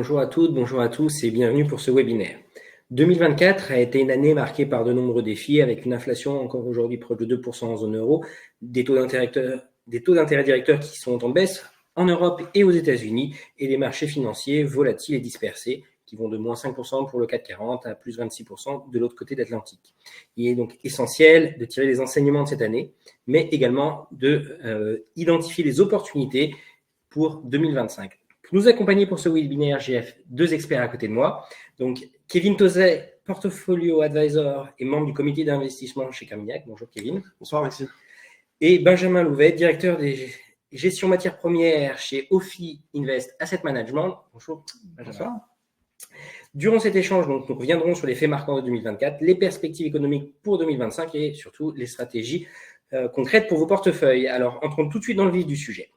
Bonjour à toutes, bonjour à tous et bienvenue pour ce webinaire. 2024 a été une année marquée par de nombreux défis avec une inflation encore aujourd'hui proche de 2% en zone euro, des taux d'intérêt directeurs qui sont en baisse en Europe et aux États-Unis et des marchés financiers volatiles et dispersés qui vont de moins 5% pour le CAC 40 à plus 26% de l'autre côté de l'Atlantique. Il est donc essentiel de tirer les enseignements de cette année, mais également d'identifier les opportunités pour 2025. Pour nous accompagner pour ce webinaire, j'ai deux experts à côté de moi. Donc, Kevin Tauzet, portfolio advisor et membre du comité d'investissement chez Carmignac. Bonjour Kevin. Bonsoir, merci. Et Benjamin Louvet, directeur des gestions matières premières chez Ophi Invest Asset Management. Bonjour Benjamin. Bonsoir. Durant cet échange, donc, nous reviendrons sur les faits marquants de 2024, les perspectives économiques pour 2025 et surtout les stratégies concrètes pour vos portefeuilles. Alors, entrons tout de suite dans le vif du sujet.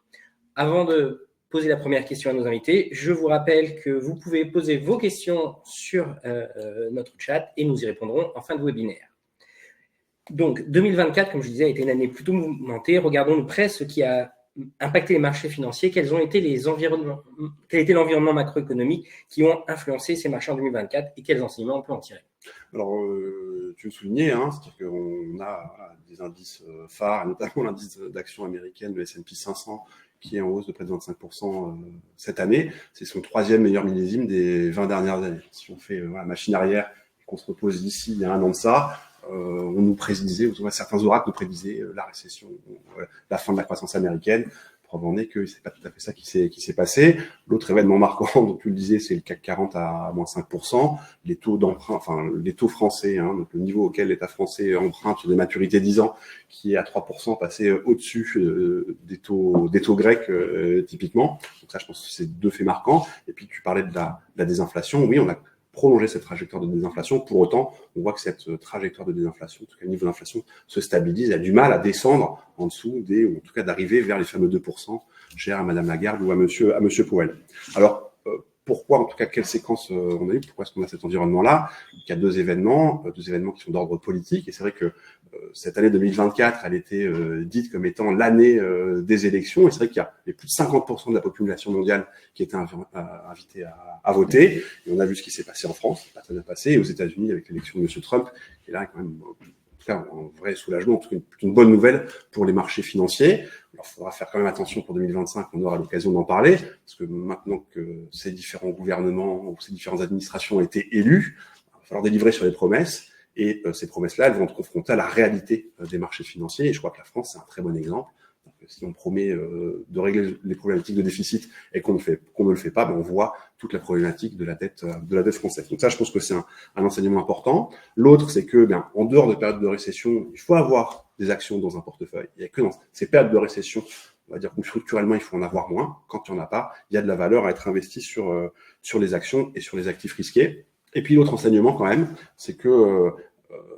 Avant de poser la première question à nos invités, je vous rappelle que vous pouvez poser vos questions sur notre chat et nous y répondrons en fin de webinaire. Donc, 2024, comme je disais, a été une année plutôt mouvementée. Regardons de près ce qui a impacté les marchés financiers, quel était l'environnement macroéconomique qui ont influencé ces marchés en 2024 et quels enseignements on peut en tirer. Alors, tu le soulignais, c'est-à-dire qu'on a des indices phares, notamment l'indice d'action américaine, le S&P 500, qui est en hausse de près de 25% cette année. C'est son troisième meilleur millésime des 20 dernières années. Si on fait machine arrière et qu'on se repose d'ici il y a un an de ça, on nous prédisait, certains oracles nous prédisaient la récession, la fin de la croissance américaine. Preuve en est que c'est pas tout à fait ça qui s'est passé. L'autre événement marquant, dont tu le disais, c'est le CAC 40 à moins 5%. Les taux d'emprunt, les taux français, donc le niveau auquel l'État français emprunte sur des maturités 10 ans, qui est à 3%, passé au-dessus des taux grecs, typiquement. Donc ça, je pense que c'est deux faits marquants. Et puis, tu parlais de la désinflation. Oui, on a prolonger cette trajectoire de désinflation. Pour autant, on voit que cette trajectoire de désinflation, en tout cas le niveau d'inflation, se stabilise, a du mal à descendre en dessous ou en tout cas d'arriver vers les fameux 2%, chers à Madame Lagarde ou à Monsieur Powell. Alors, pourquoi, en tout cas, quelle séquence on a eu? Pourquoi est-ce qu'on a cet environnement-là? Il y a deux événements qui sont d'ordre politique. Et c'est vrai que cette année 2024, elle était dite comme étant l'année des élections. Et c'est vrai qu'il y a plus de 50% de la population mondiale qui était invitée à voter. Et on a vu ce qui s'est passé en France, pas très bien passé, et aux États-Unis avec l'élection de M. Trump, qui est là quand même un vrai soulagement, en tout cas une bonne nouvelle pour les marchés financiers. Alors, il faudra faire quand même attention pour 2025, on aura l'occasion d'en parler, parce que maintenant que ces différents gouvernements ou ces différentes administrations ont été élues, il va falloir délivrer sur les promesses, et ces promesses-là, elles vont être confrontées à la réalité des marchés financiers, et je crois que la France, c'est un très bon exemple. Si on promet de régler les problématiques de déficit et qu'on ne le fait pas, on voit toute la problématique de la dette française. Donc ça, je pense que c'est un enseignement important. L'autre, c'est que, en dehors de périodes de récession, il faut avoir des actions dans un portefeuille. Il n'y a que dans ces périodes de récession, on va dire que structurellement, il faut en avoir moins. Quand il n'y en a pas, il y a de la valeur à être investi sur les actions et sur les actifs risqués. Et puis l'autre enseignement quand même, c'est que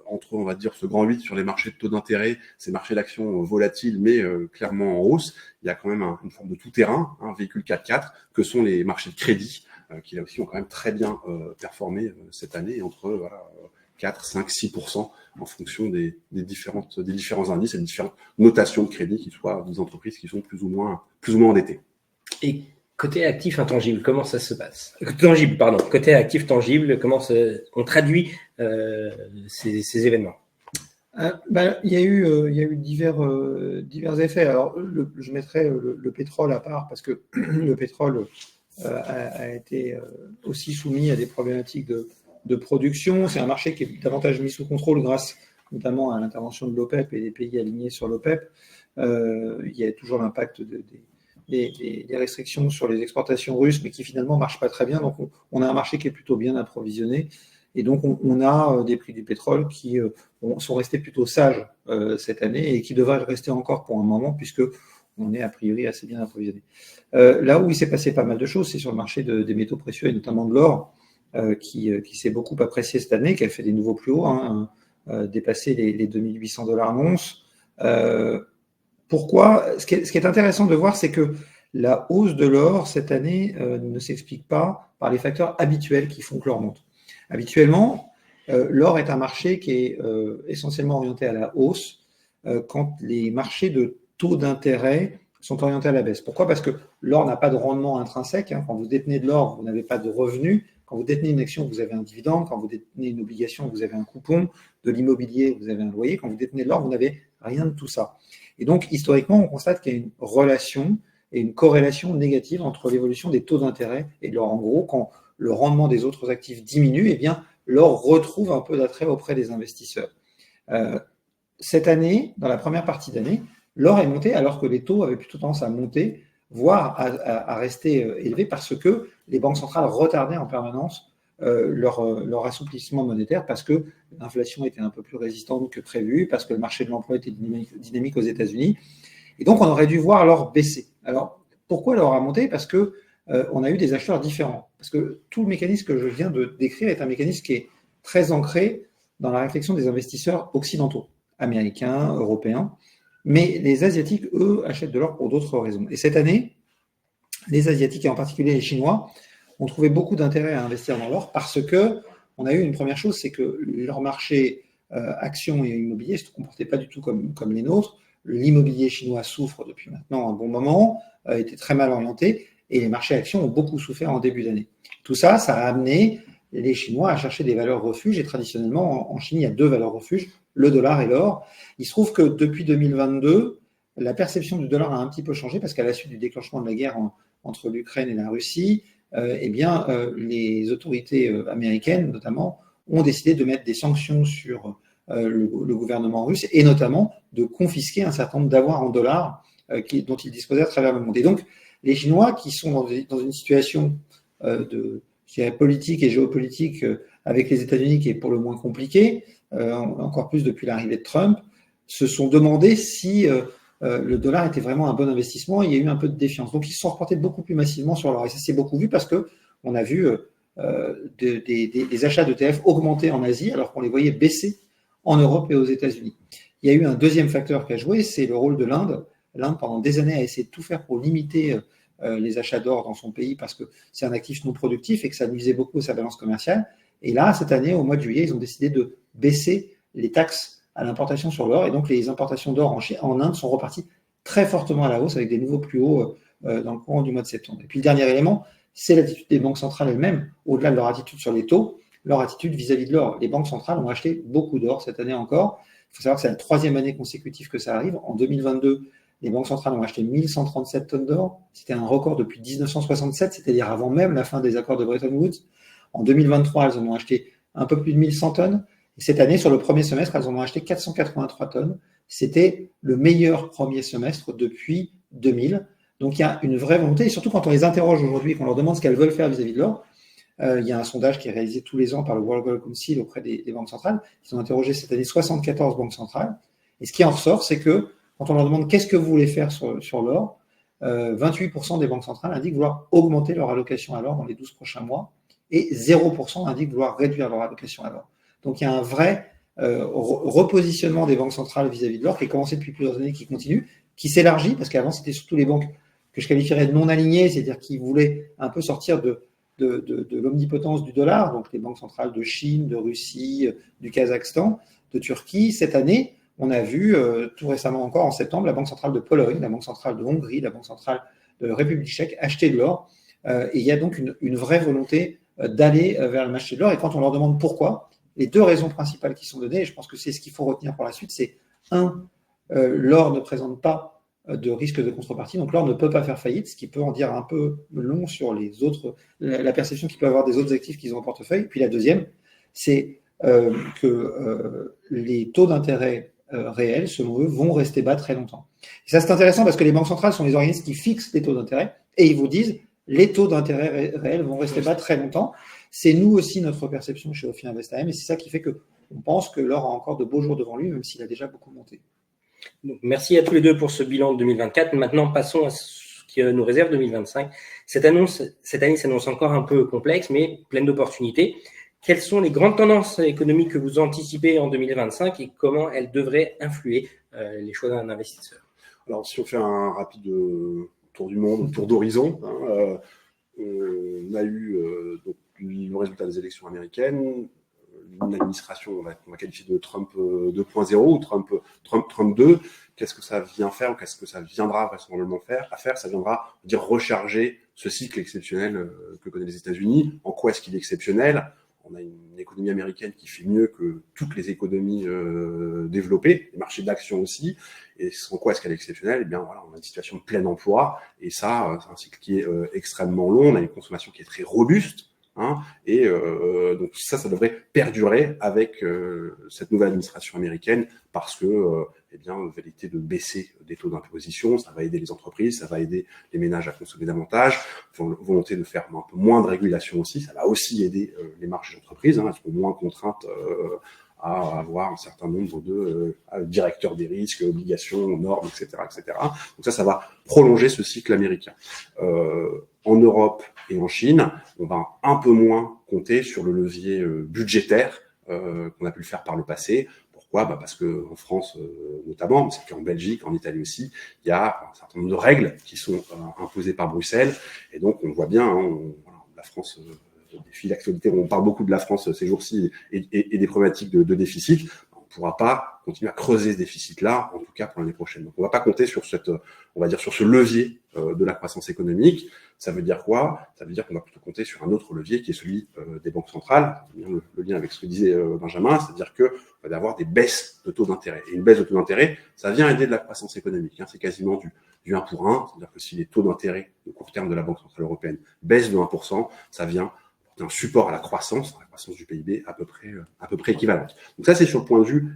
entre, on va dire, ce grand 8 sur les marchés de taux d'intérêt, ces marchés d'actions volatiles, mais clairement en hausse, il y a quand même une forme de tout-terrain, un véhicule 4x4, que sont les marchés de crédit, qui là aussi ont quand même très bien performé cette année, entre 4, 5, 6% en fonction des différents indices et des différentes notations de crédit, qui soient des entreprises qui sont plus ou moins endettées. Et côté actif intangible, comment ça se passe? Tangible, pardon. Côté actif tangible, comment on traduit ces événements? Il y a eu divers effets. Alors, je mettrais le pétrole à part parce que le pétrole a été aussi soumis à des problématiques de production. C'est un marché qui est davantage mis sous contrôle grâce notamment à l'intervention de l'OPEP et des pays alignés sur l'OPEP. Il y a toujours l'impact des restrictions sur les exportations russes, mais qui finalement ne marchent pas très bien. Donc, on a un marché qui est plutôt bien approvisionné. Et donc, on a des prix du pétrole qui sont restés plutôt sages cette année et qui devraient rester encore pour un moment, puisque on est a priori assez bien approvisionné. Là où il s'est passé pas mal de choses, c'est sur le marché des métaux précieux et notamment de l'or, qui s'est beaucoup apprécié cette année, qui a fait des nouveaux plus hauts, dépassé les 2800 $ l'once. Pourquoi? Ce qui est intéressant de voir, c'est que la hausse de l'or cette année ne s'explique pas par les facteurs habituels qui font que l'or monte. Habituellement, l'or est un marché qui est essentiellement orienté à la hausse quand les marchés de taux d'intérêt sont orientés à la baisse. Pourquoi? Parce que l'or n'a pas de rendement intrinsèque. Quand vous détenez de l'or, vous n'avez pas de revenus. Quand vous détenez une action, vous avez un dividende. Quand vous détenez une obligation, vous avez un coupon. De l'immobilier, vous avez un loyer. Quand vous détenez de l'or, vous n'avez rien de tout ça. Et donc, historiquement, on constate qu'il y a une relation et une corrélation négative entre l'évolution des taux d'intérêt et de l'or. En gros, quand le rendement des autres actifs diminue, eh bien, l'or retrouve un peu d'attrait auprès des investisseurs. Cette année, dans la première partie d'année, l'or est monté alors que les taux avaient plutôt tendance à monter, voire à rester élevés parce que les banques centrales retardaient en permanence leur assouplissement monétaire parce que l'inflation était un peu plus résistante que prévu, parce que le marché de l'emploi était dynamique aux États-Unis. Et donc, on aurait dû voir l'or baisser. Alors, pourquoi l'or a monté? Parce que on a eu des acheteurs différents. Parce que tout le mécanisme que je viens de décrire est un mécanisme qui est très ancré dans la réflexion des investisseurs occidentaux, américains, européens. Mais les Asiatiques, eux, achètent de l'or pour d'autres raisons. Et cette année, les Asiatiques, et en particulier les Chinois, ont trouvé beaucoup d'intérêt à investir dans l'or parce que on a eu une première chose, c'est que leur marché actions et immobilier ne se comportait pas du tout comme les nôtres. L'immobilier chinois souffre depuis maintenant un bon moment, était très mal orienté, et les marchés actions ont beaucoup souffert en début d'année. Tout ça, ça a amené les Chinois à chercher des valeurs refuges, et traditionnellement, en Chine, il y a deux valeurs refuges, le dollar et l'or. Il se trouve que depuis 2022, la perception du dollar a un petit peu changé parce qu'à la suite du déclenchement de la guerre entre l'Ukraine et la Russie, les autorités américaines, notamment, ont décidé de mettre des sanctions sur le gouvernement russe et notamment de confisquer un certain nombre d'avoirs en dollars dont ils disposaient à travers le monde. Et donc, les Chinois, qui sont dans une situation politique et géopolitique avec les États-Unis qui est pour le moins compliquée, encore plus depuis l'arrivée de Trump, se sont demandé si le dollar était vraiment un bon investissement. Il y a eu un peu de défiance. Donc, ils se sont reportés beaucoup plus massivement sur l'or. Et ça s'est beaucoup vu parce qu'on a vu des achats d'ETF augmenter en Asie alors qu'on les voyait baisser en Europe et aux États-Unis. Il y a eu un deuxième facteur qui a joué, c'est le rôle de l'Inde. L'Inde, pendant des années, a essayé de tout faire pour limiter les achats d'or dans son pays parce que c'est un actif non productif et que ça nuisait beaucoup à sa balance commerciale. Et là, cette année, au mois de juillet, ils ont décidé de baisser les taxes à l'importation sur l'or. Et donc, les importations d'or en Inde sont reparties très fortement à la hausse avec des nouveaux plus hauts dans le courant du mois de septembre. Et puis, le dernier élément, c'est l'attitude des banques centrales elles-mêmes, au-delà de leur attitude sur les taux, leur attitude vis-à-vis de l'or. Les banques centrales ont acheté beaucoup d'or cette année encore. Il faut savoir que c'est la troisième année consécutive que ça arrive. En 2022, les banques centrales ont acheté 1137 tonnes d'or. C'était un record depuis 1967, c'est-à-dire avant même la fin des accords de Bretton Woods. En 2023, elles en ont acheté un peu plus de 1100 tonnes. Et cette année, sur le premier semestre, elles en ont acheté 483 tonnes. C'était le meilleur premier semestre depuis 2000. Donc, il y a une vraie volonté. Et surtout, quand on les interroge aujourd'hui, qu'on leur demande ce qu'elles veulent faire vis-à-vis de l'or, il y a un sondage qui est réalisé tous les ans par le World Gold Council auprès des banques centrales. Ils ont interrogé cette année 74 banques centrales. Et ce qui en ressort, c'est que quand on leur demande qu'est-ce que vous voulez faire sur l'or, 28% des banques centrales indiquent vouloir augmenter leur allocation à l'or dans les 12 prochains mois et 0% indiquent vouloir réduire leur allocation à l'or. Donc il y a un vrai repositionnement des banques centrales vis-à-vis de l'or qui a commencé depuis plusieurs années, qui continue, qui s'élargit, parce qu'avant c'était surtout les banques que je qualifierais de non alignées, c'est-à-dire qui voulaient un peu sortir de l'omnipotence du dollar, donc les banques centrales de Chine, de Russie, du Kazakhstan, de Turquie. Cette année, on a vu tout récemment encore en septembre la Banque centrale de Pologne, la Banque centrale de Hongrie, la Banque centrale de République tchèque acheter de l'or. Et il y a donc une vraie volonté d'aller vers le marché de l'or. Et quand on leur demande pourquoi, les deux raisons principales qui sont données, et je pense que c'est ce qu'il faut retenir pour la suite, c'est l'or ne présente pas de risque de contrepartie, donc l'or ne peut pas faire faillite, ce qui peut en dire un peu long sur les autres, la perception qu'ils peuvent avoir des autres actifs qu'ils ont en portefeuille. Puis la deuxième, c'est que les taux d'intérêt réels, selon eux, vont rester bas très longtemps. Et ça, c'est intéressant parce que les banques centrales sont les organismes qui fixent les taux d'intérêt et ils vous disent les taux d'intérêt réels vont rester bas très longtemps. C'est nous aussi notre perception chez Ophi Invest AM et c'est ça qui fait qu'on pense que l'or a encore de beaux jours devant lui, même s'il a déjà beaucoup monté. Donc, merci à tous les deux pour ce bilan de 2024. Maintenant, passons à ce qui nous réserve 2025. Cette année s'annonce encore un peu complexe, mais pleine d'opportunités. Quelles sont les grandes tendances économiques que vous anticipez en 2025 et comment elles devraient influer les choix d'un investisseur? Alors, si on fait un rapide tour du monde, tour d'horizon, on a eu donc, le résultat des élections américaines, une administration, on va qualifier de Trump 2.0 ou Trump 2. Qu'est-ce que ça vient faire ou qu'est-ce que ça viendra vraisemblablement faire? Ça viendra dire recharger ce cycle exceptionnel que connaissent les États-Unis. En quoi est-ce qu'il est exceptionnel? On a une économie américaine qui fait mieux que toutes les économies développées, les marchés d'action aussi. Et en quoi est-ce qu'elle est exceptionnelle? Eh bien, voilà, on a une situation de plein emploi. Et ça, c'est un cycle qui est extrêmement long. On a une consommation qui est très robuste. Et donc ça devrait perdurer avec cette nouvelle administration américaine parce que eh bien, vérité de baisser des taux d'imposition, ça va aider les entreprises, ça va aider les ménages à consommer davantage, volonté de faire un peu moins de régulation aussi, ça va aussi aider les marges d'entreprise, elles seront moins contraintes à avoir un certain nombre de directeurs des risques, obligations, normes, etc., etc. Donc ça va prolonger ce cycle américain. En Europe et en Chine, on va un peu moins compter sur le levier budgétaire qu'on a pu le faire par le passé. Pourquoi? Parce que en France notamment, mais c'est qu'en Belgique, en Italie aussi, il y a un certain nombre de règles qui sont imposées par Bruxelles. Et donc, on voit bien, la France défie l'actualité. On parle beaucoup de la France ces jours-ci et des problématiques de déficit. On ne pourra pas continuer à creuser ce déficit-là, en tout cas pour l'année prochaine. Donc, on ne va pas compter sur sur ce levier de la croissance économique. Ça veut dire quoi? Ça veut dire qu'on va plutôt compter sur un autre levier qui est celui des banques centrales. Le lien avec ce que disait Benjamin, c'est-à-dire que on va avoir des baisses de taux d'intérêt. Et une baisse de taux d'intérêt, ça vient aider de la croissance économique. C'est quasiment du 1 pour 1. C'est-à-dire que si les taux d'intérêt de court terme de la Banque centrale européenne baissent de 1%, ça vient un support à la croissance du PIB à peu près équivalente. Donc ça, c'est sur le point de vue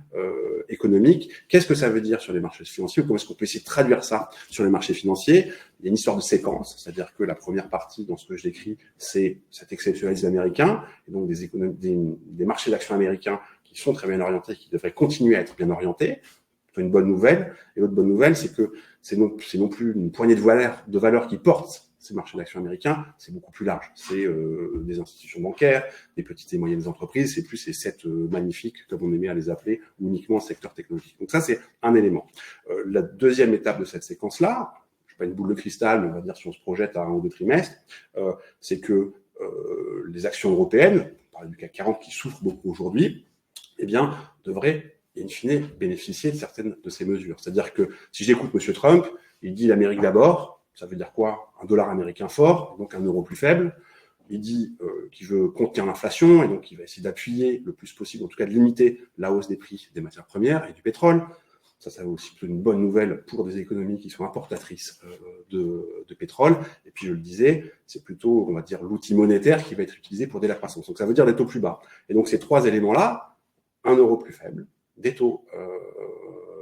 économique. Qu'est-ce que ça veut dire sur les marchés financiers? Comment est-ce qu'on peut essayer de traduire ça sur les marchés financiers? Il y a une histoire de séquence, c'est-à-dire que la première partie, dans ce que je décris, c'est cet exceptionnalisme américain, et donc des marchés d'actions américains qui sont très bien orientés, qui devraient continuer à être bien orientés. C'est une bonne nouvelle. Et l'autre bonne nouvelle, c'est que c'est non plus une poignée de valeurs qui portent ces marchés d'actions américains, c'est beaucoup plus large. C'est des institutions bancaires, des petites et moyennes entreprises, c'est plus ces 7 magnifiques, comme on aimait à les appeler, ou uniquement le secteur technologique. Donc ça, c'est un élément. La deuxième étape de cette séquence-là, je ne suis pas une boule de cristal, mais on va dire si on se projette à 1 ou 2 trimestres, c'est que les actions européennes, on parle du CAC 40 qui souffre beaucoup aujourd'hui, eh bien, devraient, in fine, bénéficier de certaines de ces mesures. C'est-à-dire que si j'écoute M. Trump, il dit l'Amérique d'abord. Ça veut dire quoi? Un dollar américain fort, donc un euro plus faible. Il dit qu'il veut contenir l'inflation et donc il va essayer d'appuyer le plus possible, en tout cas de limiter la hausse des prix des matières premières et du pétrole. Ça va aussi plutôt une bonne nouvelle pour des économies qui sont importatrices de pétrole. Et puis, je le disais, c'est plutôt, on va dire, l'outil monétaire qui va être utilisé pour aider la croissance. Donc, ça veut dire des taux plus bas. Et donc, ces 3 éléments-là, un euro plus faible, des taux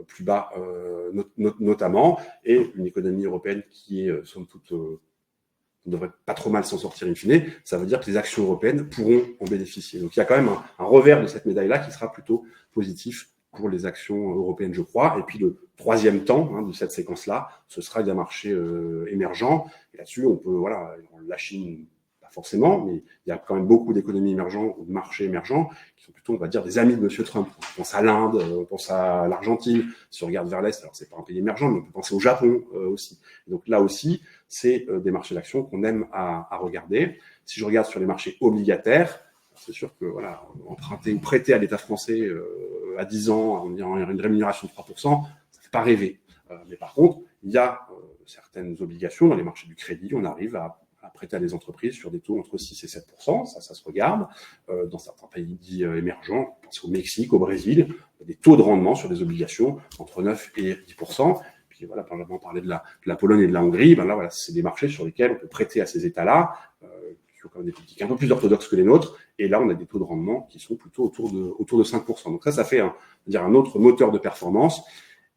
plus bas notamment, et une économie européenne qui est, somme toute, ne devrait pas trop mal s'en sortir in fine, ça veut dire que les actions européennes pourront en bénéficier. Donc il y a quand même un revers de cette médaille-là qui sera plutôt positif pour les actions européennes, je crois. Et puis le troisième temps de cette séquence-là, ce sera les marchés émergents. Et là-dessus, on peut, la Chine, pas forcément, mais il y a quand même beaucoup d'économies émergentes ou de marchés émergents qui sont plutôt, on va dire, des amis de M. Trump. On pense à l'Inde, on pense à l'Argentine. Si on regarde vers l'Est, alors c'est pas un pays émergent, mais on peut penser au Japon aussi. Et donc là aussi, c'est des marchés d'actions qu'on aime à regarder. Si je regarde sur les marchés obligataires, c'est sûr que emprunter ou prêter à l'État français à 10 ans en ayant une rémunération de 3%, ça ne fait pas rêver. Mais par contre, il y a certaines obligations dans les marchés du crédit. On arrive à prêter à des entreprises sur des taux entre 6 et 7%. Ça se regarde. Dans certains pays dits émergents, je pense au Mexique, au Brésil, des taux de rendement sur des obligations entre 9 et 10%. Puis voilà, on parlait de la Pologne et de la Hongrie. C'est des marchés sur lesquels on peut prêter à ces États-là, qui ont quand même des politiques un peu plus orthodoxes que les nôtres. Et là, on a des taux de rendement qui sont plutôt autour de 5%. Donc ça fait un autre moteur de performance.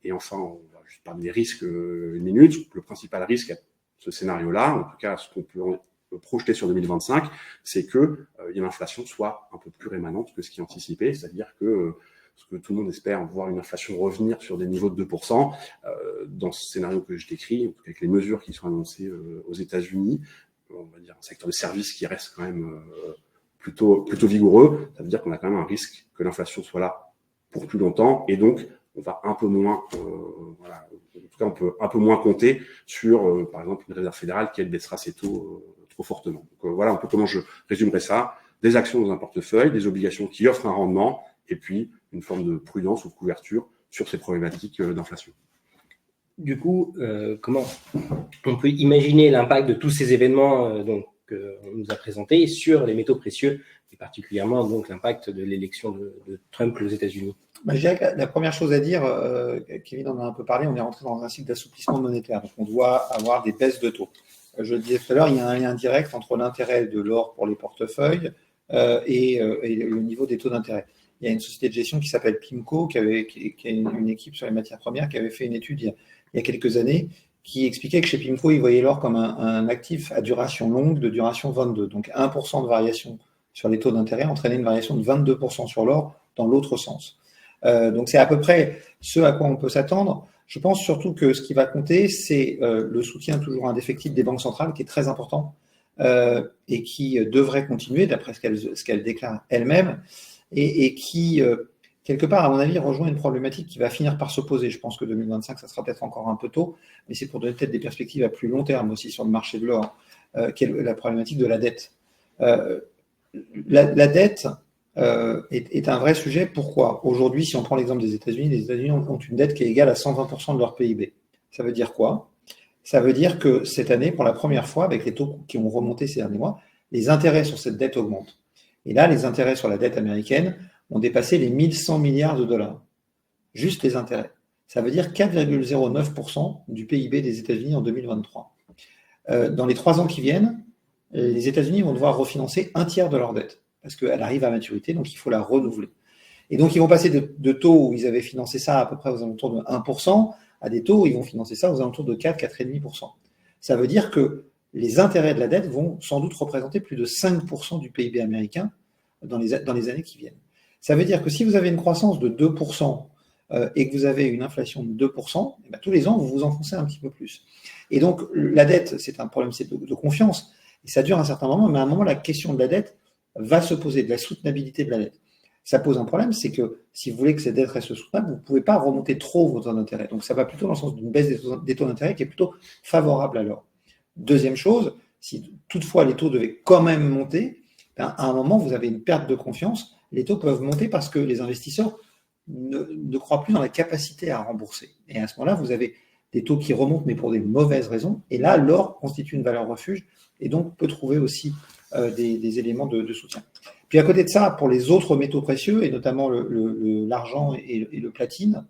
Et enfin, on va juste parler des risques une minute. Le principal risque à ce scénario-là, en tout cas ce qu'on peut projeter sur 2025, c'est que l'inflation soit un peu plus rémanente que ce qui est anticipé. C'est-à-dire que ce que tout le monde espère, voir une inflation revenir sur des niveaux de 2%, dans ce scénario que je décris, avec les mesures qui sont annoncées aux États-Unis, on va dire un secteur de services qui reste quand même plutôt vigoureux. Ça veut dire qu'on a quand même un risque que l'inflation soit là pour plus longtemps, et donc on va un peu moins, en tout cas on peut un peu moins compter sur, par exemple, une réserve fédérale qui elle baissera ses taux trop fortement. Donc voilà un peu comment je résumerai ça. des actions dans un portefeuille, des obligations qui offrent un rendement, et puis une forme de prudence ou de couverture sur ces problématiques d'inflation. Du coup, comment on peut imaginer l'impact de tous ces événements qu'on nous a présentés sur les métaux précieux, et particulièrement donc l'impact de l'élection de Trump aux États-Unis? Je dirais que la première chose à dire, Kevin en a un peu parlé, on est rentré dans un cycle d'assouplissement monétaire, donc on doit avoir des baisses de taux. Je le disais tout à l'heure, il y a un lien direct entre l'intérêt de l'or pour les portefeuilles et le niveau des taux d'intérêt. Il y a une société de gestion qui s'appelle PIMCO, qui a une équipe sur les matières premières, qui avait fait une étude il y a quelques années, qui expliquait que chez PIMCO, ils voyaient l'or comme un actif à duration longue, de duration 22. Donc 1% de variation sur les taux d'intérêt entraînait une variation de 22% sur l'or dans l'autre sens. Donc c'est à peu près ce à quoi on peut s'attendre. Je pense surtout que ce qui va compter, c'est le soutien toujours indéfectible des banques centrales, qui est très important et qui devrait continuer, d'après ce qu'elle déclare elle-même, et qui, quelque part, à mon avis, rejoint une problématique qui va finir par s'opposer. Je pense que 2025, ça sera peut-être encore un peu tôt, mais c'est pour donner peut-être des perspectives à plus long terme aussi sur le marché de l'or, qui est la problématique de la dette. La dette est un vrai sujet. Pourquoi ? Aujourd'hui, si on prend l'exemple des États-Unis, les États-Unis ont une dette qui est égale à 120% de leur PIB. Ça veut dire quoi ? Ça veut dire que cette année, pour la première fois, avec les taux qui ont remonté ces derniers mois, les intérêts sur cette dette augmentent. Et là, les intérêts sur la dette américaine ont dépassé les 1100 milliards de dollars. Juste les intérêts. Ça veut dire 4,09% du PIB des États-Unis en 2023. Dans les 3 ans qui viennent, les États-Unis vont devoir refinancer un tiers de leur dette, parce qu'elle arrive à maturité, donc il faut la renouveler. Et donc, ils vont passer de taux où ils avaient financé ça à peu près aux alentours de 1%, à des taux où ils vont financer ça aux alentours de 4, 4,5%. Ça veut dire que les intérêts de la dette vont sans doute représenter plus de 5% du PIB américain dans les années qui viennent. Ça veut dire que si vous avez une croissance de 2% et que vous avez une inflation de 2%, et bien tous les ans, vous vous enfoncez un petit peu plus. Et donc, la dette, c'est un problème de confiance, et ça dure un certain moment, mais à un moment, la question de la dette va se poser, de la soutenabilité de la dette. Ça pose un problème, c'est que si vous voulez que cette dette reste soutenable, vous ne pouvez pas remonter trop vos taux d'intérêt. Donc, ça va plutôt dans le sens d'une baisse des taux d'intérêt qui est plutôt favorable à l'or. Deuxième chose, si toutefois les taux devaient quand même monter, ben, à un moment, vous avez une perte de confiance. Les taux peuvent monter parce que les investisseurs ne croient plus dans la capacité à rembourser. Et à ce moment-là, vous avez des taux qui remontent, mais pour des mauvaises raisons. Et là, l'or constitue une valeur refuge et donc peut trouver aussi des éléments de soutien. Puis à côté de ça, pour les autres métaux précieux, et notamment l'argent et le platine,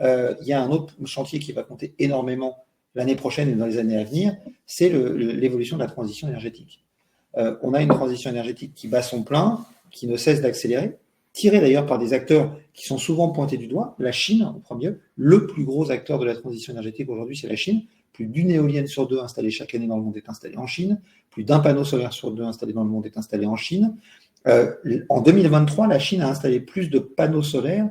il y a un autre chantier qui va compter énormément l'année prochaine et dans les années à venir, c'est l'évolution de la transition énergétique. On a une transition énergétique qui bat son plein, qui ne cesse d'accélérer, tirée d'ailleurs par des acteurs qui sont souvent pointés du doigt. La Chine, en premier lieu, le plus gros acteur de la transition énergétique aujourd'hui, c'est la Chine. Plus d'une éolienne sur 2 installée chaque année dans le monde est installée en Chine. Plus d'un panneau solaire sur 2 installé dans le monde est installé en Chine. En 2023, la Chine a installé plus de panneaux solaires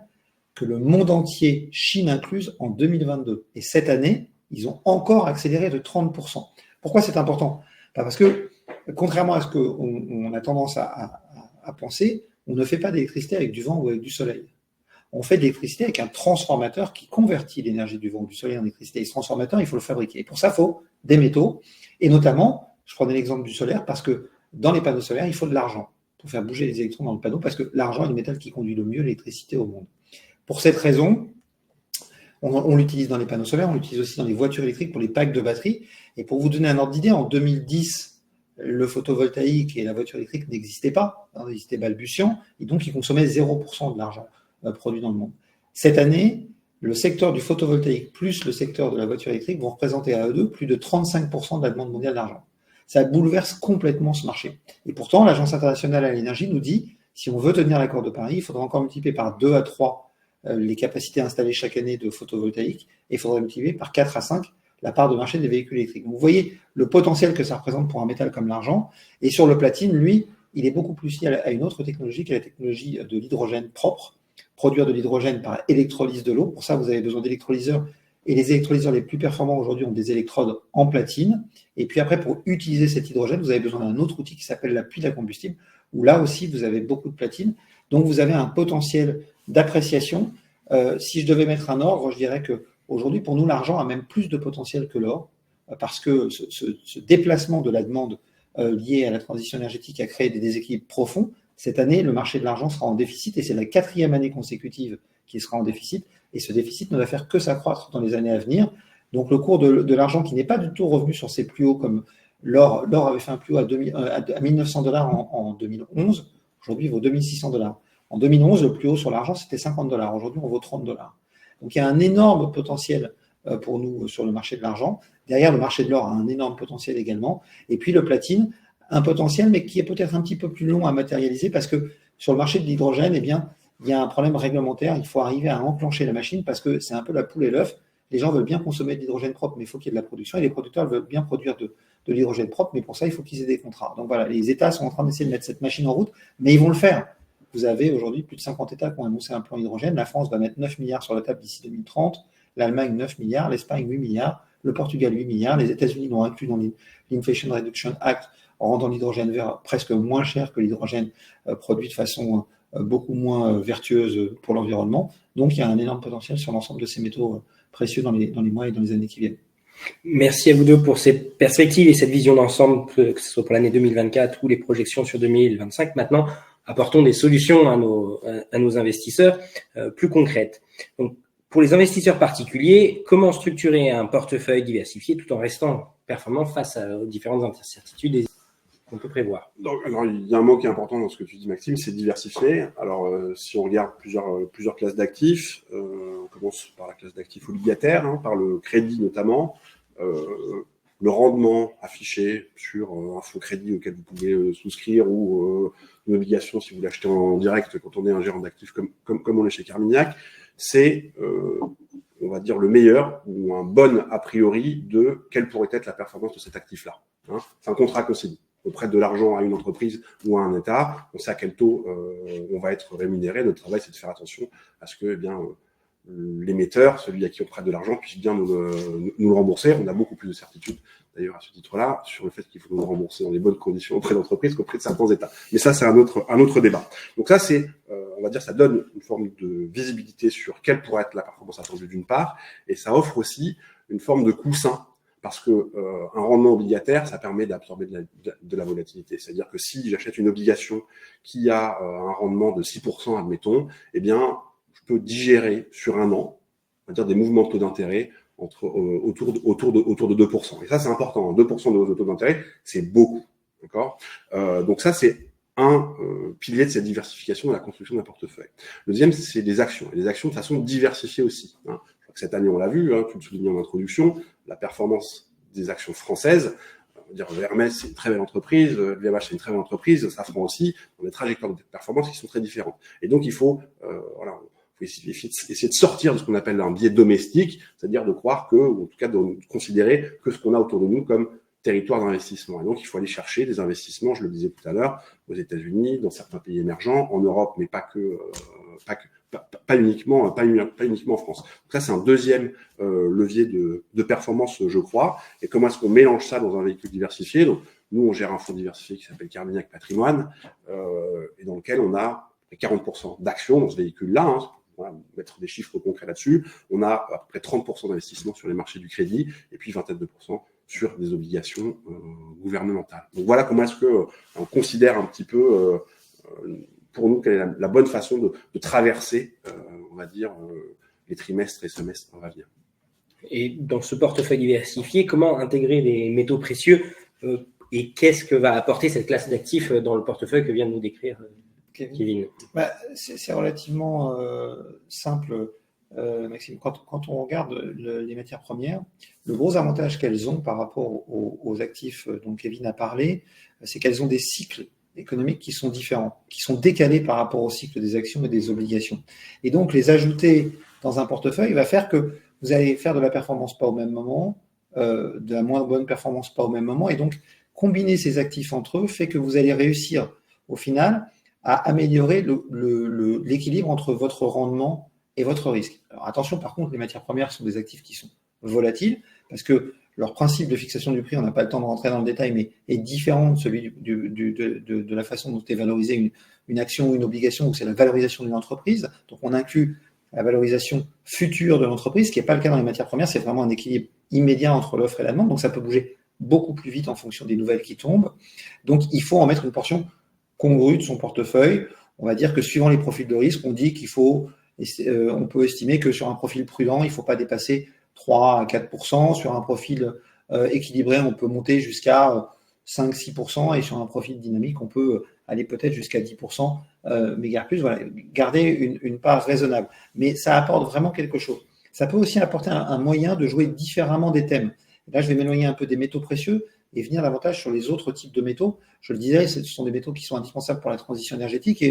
que le monde entier, Chine incluse, en 2022. Et cette année, ils ont encore accéléré de 30%. Pourquoi c'est important ? Parce que, contrairement à ce qu'on a tendance à penser, on ne fait pas d'électricité avec du vent ou avec du soleil. On fait de l'électricité avec un transformateur qui convertit l'énergie du vent ou du soleil en électricité. Et ce transformateur, il faut le fabriquer. Et pour ça, il faut des métaux. Et notamment, je prenais l'exemple du solaire, parce que dans les panneaux solaires, il faut de l'argent pour faire bouger les électrons dans le panneau, parce que l'argent est le métal qui conduit le mieux l'électricité au monde. Pour cette raison, on l'utilise dans les panneaux solaires, on l'utilise aussi dans les voitures électriques pour les packs de batterie. Et pour vous donner un ordre d'idée, en 2010, le photovoltaïque et la voiture électrique n'existaient pas, ils étaient balbutiants, et donc ils consommaient 0% de l'argent produit dans le monde. Cette année, le secteur du photovoltaïque plus le secteur de la voiture électrique vont représenter à eux deux plus de 35% de la demande mondiale d'argent. Ça bouleverse complètement ce marché. Et pourtant, l'Agence internationale à l'énergie nous dit, si on veut tenir l'accord de Paris, il faudra encore multiplier par 2 à 3 les capacités installées chaque année de photovoltaïque, et il faudrait multiplier par 4 à 5 la part de marché des véhicules électriques. Donc, vous voyez le potentiel que ça représente pour un métal comme l'argent. Et sur le platine, lui, il est beaucoup plus lié à une autre technologie, qui est la technologie de l'hydrogène propre, produire de l'hydrogène par électrolyse de l'eau. Pour ça, vous avez besoin d'électrolyseurs. Et les électrolyseurs les plus performants aujourd'hui ont des électrodes en platine. Et puis après, pour utiliser cet hydrogène, vous avez besoin d'un autre outil qui s'appelle la pile à combustible, où là aussi, vous avez beaucoup de platine. Donc, vous avez un potentiel d'appréciation. Si je devais mettre un ordre, je dirais que aujourd'hui, pour nous, l'argent a même plus de potentiel que l'or, parce que ce déplacement de la demande liée à la transition énergétique a créé des déséquilibres profonds. Cette année, le marché de l'argent sera en déficit et c'est la 4e année consécutive qui sera en déficit. Et ce déficit ne va faire que s'accroître dans les années à venir. Donc le cours de l'argent qui n'est pas du tout revenu sur ses plus hauts, comme l'or avait fait un plus haut à 1900 $ en 2011, aujourd'hui il vaut 2600 $. En 2011, le plus haut sur l'argent, c'était 50 $. Aujourd'hui, on vaut 30 $. Donc il y a un énorme potentiel pour nous sur le marché de l'argent. Derrière, le marché de l'or a un énorme potentiel également. Et puis le platine, un potentiel, mais qui est peut-être un petit peu plus long à matérialiser parce que sur le marché de l'hydrogène, eh bien, il y a un problème réglementaire. Il faut arriver à enclencher la machine parce que c'est un peu la poule et l'œuf. Les gens veulent bien consommer de l'hydrogène propre, mais il faut qu'il y ait de la production. Et les producteurs veulent bien produire de l'hydrogène propre, mais pour ça, il faut qu'ils aient des contrats. Donc voilà, les États sont en train d'essayer de mettre cette machine en route, mais ils vont le faire. Vous avez aujourd'hui plus de 50 États qui ont annoncé un plan hydrogène. La France va mettre 9 milliards sur la table d'ici 2030, l'Allemagne 9 milliards, l'Espagne 8 milliards, le Portugal 8 milliards, les États-Unis l'ont inclus dans l'Inflation Reduction Act en rendant l'hydrogène vert presque moins cher que l'hydrogène produit de façon beaucoup moins vertueuse pour l'environnement. Donc il y a un énorme potentiel sur l'ensemble de ces métaux précieux dans les mois et dans les années qui viennent. Merci à vous deux pour ces perspectives et cette vision d'ensemble, que ce soit pour l'année 2024 ou les projections sur 2025. Maintenant, apportons des solutions à nos investisseurs plus concrètes. Donc, pour les investisseurs particuliers, comment structurer un portefeuille diversifié tout en restant performant face aux différentes incertitudes qu'on peut prévoir? Alors, il y a un mot qui est important dans ce que tu dis, Maxime, c'est diversifier. Alors, si on regarde plusieurs classes d'actifs, on commence par la classe d'actifs obligataires, par le crédit notamment. Le rendement affiché sur un fonds crédit auquel vous pouvez souscrire ou une obligation si vous l'achetez en direct quand on est un gérant d'actifs comme on est chez Carmignac, c'est, on va dire, le meilleur ou un bon a priori de quelle pourrait être la performance de cet actif-là. C'est un contrat concédé. On prête de l'argent à une entreprise ou à un État, on sait à quel taux on va être rémunéré. Notre travail, c'est de faire attention à ce que l'émetteur, celui à qui on prête de l'argent, puisse bien nous le rembourser. On a beaucoup plus de certitude, d'ailleurs, à ce titre-là, sur le fait qu'il faut nous le rembourser dans les bonnes conditions auprès d'entreprises qu'auprès de certains États. Mais ça, c'est un autre débat. Donc ça, c'est, on va dire, ça donne une forme de visibilité sur quelle pourrait être la performance attendue d'une part, et ça offre aussi une forme de coussin, parce que un rendement obligataire, ça permet d'absorber de la volatilité. C'est-à-dire que si j'achète une obligation qui a un rendement de 6%, admettons, eh bien, je peux digérer sur un an, on va dire, des mouvements de taux d'intérêt autour de 2%. Et ça, c'est important. 2% de hausse de taux d'intérêt, c'est beaucoup. D'accord ? Donc ça, c'est un pilier de cette diversification de la construction d'un portefeuille. Le deuxième, c'est des actions. Et des actions de façon diversifiée aussi. Je crois que cette année, on l'a vu, tu le soulignais en introduction, la performance des actions françaises. On va dire Hermès, c'est une très belle entreprise, LVMH, c'est une très belle entreprise, Safran aussi, on a des trajectoires de performance qui sont très différentes. Et donc, il faut essayer de sortir de ce qu'on appelle un biais domestique, c'est-à-dire de croire que, ou en tout cas de considérer que ce qu'on a autour de nous comme territoire d'investissement. Et donc, il faut aller chercher des investissements, je le disais tout à l'heure, aux États-Unis, dans certains pays émergents, en Europe, mais pas uniquement en France. Donc ça, c'est un deuxième levier de performance, je crois. Et comment est-ce qu'on mélange ça dans un véhicule diversifié? Donc, nous, on gère un fonds diversifié qui s'appelle Carmignac Patrimoine, et dans lequel on a 40% d'actions dans ce véhicule-là. Voilà, mettre des chiffres concrets là-dessus. On a à peu près 30% d'investissement sur les marchés du crédit, et puis 22% sur des obligations gouvernementales. Donc voilà comment est-ce que on considère un petit peu pour nous quelle est la bonne façon de traverser, on va dire, les trimestres et semestres à venir. Et dans ce portefeuille diversifié, comment intégrer les métaux précieux et qu'est-ce que va apporter cette classe d'actifs dans le portefeuille que vient de nous décrire Kevin? C'est relativement simple, Maxime. Quand on regarde les matières premières, le gros avantage qu'elles ont par rapport aux actifs dont Kevin a parlé, c'est qu'elles ont des cycles économiques qui sont différents, qui sont décalés par rapport au cycle des actions et des obligations. Et donc, les ajouter dans un portefeuille va faire que vous allez faire de la performance pas au même moment, de la moins bonne performance pas au même moment. Et donc, combiner ces actifs entre eux fait que vous allez réussir, au final, à améliorer l'équilibre entre votre rendement et votre risque. Alors attention, par contre, les matières premières sont des actifs qui sont volatiles, parce que leur principe de fixation du prix, on n'a pas le temps de rentrer dans le détail, mais est différent de celui de la façon dont est valorisée une action ou une obligation, où c'est la valorisation d'une entreprise. Donc on inclut la valorisation future de l'entreprise, ce qui n'est pas le cas dans les matières premières, c'est vraiment un équilibre immédiat entre l'offre et la demande, donc ça peut bouger beaucoup plus vite en fonction des nouvelles qui tombent. Donc, il faut en mettre une portion congrue de son portefeuille. On va dire que suivant les profils de risque, on dit on peut estimer que sur un profil prudent, il ne faut pas dépasser 3 à 4%. Sur un profil équilibré, on peut monter jusqu'à 5-6%. Et sur un profil dynamique, on peut aller peut-être jusqu'à 10%. Mais voilà, garder une part raisonnable. Mais ça apporte vraiment quelque chose. Ça peut aussi apporter un moyen de jouer différemment des thèmes. Et là, je vais m'éloigner un peu des métaux précieux et venir davantage sur les autres types de métaux. Je le disais, ce sont des métaux qui sont indispensables pour la transition énergétique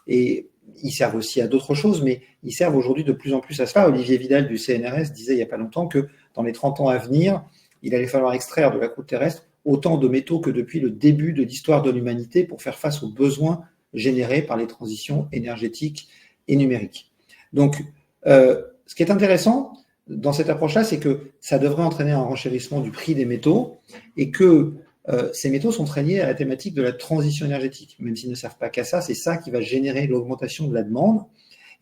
et ils servent aussi à d'autres choses, mais ils servent aujourd'hui de plus en plus à cela. Olivier Vidal du CNRS disait il n'y a pas longtemps que dans les 30 ans à venir, il allait falloir extraire de la croûte terrestre autant de métaux que depuis le début de l'histoire de l'humanité pour faire face aux besoins générés par les transitions énergétiques et numériques. Donc, ce qui est intéressant dans cette approche-là, c'est que ça devrait entraîner un renchérissement du prix des métaux et que ces métaux sont très liés à la thématique de la transition énergétique. Même s'ils ne servent pas qu'à ça, c'est ça qui va générer l'augmentation de la demande.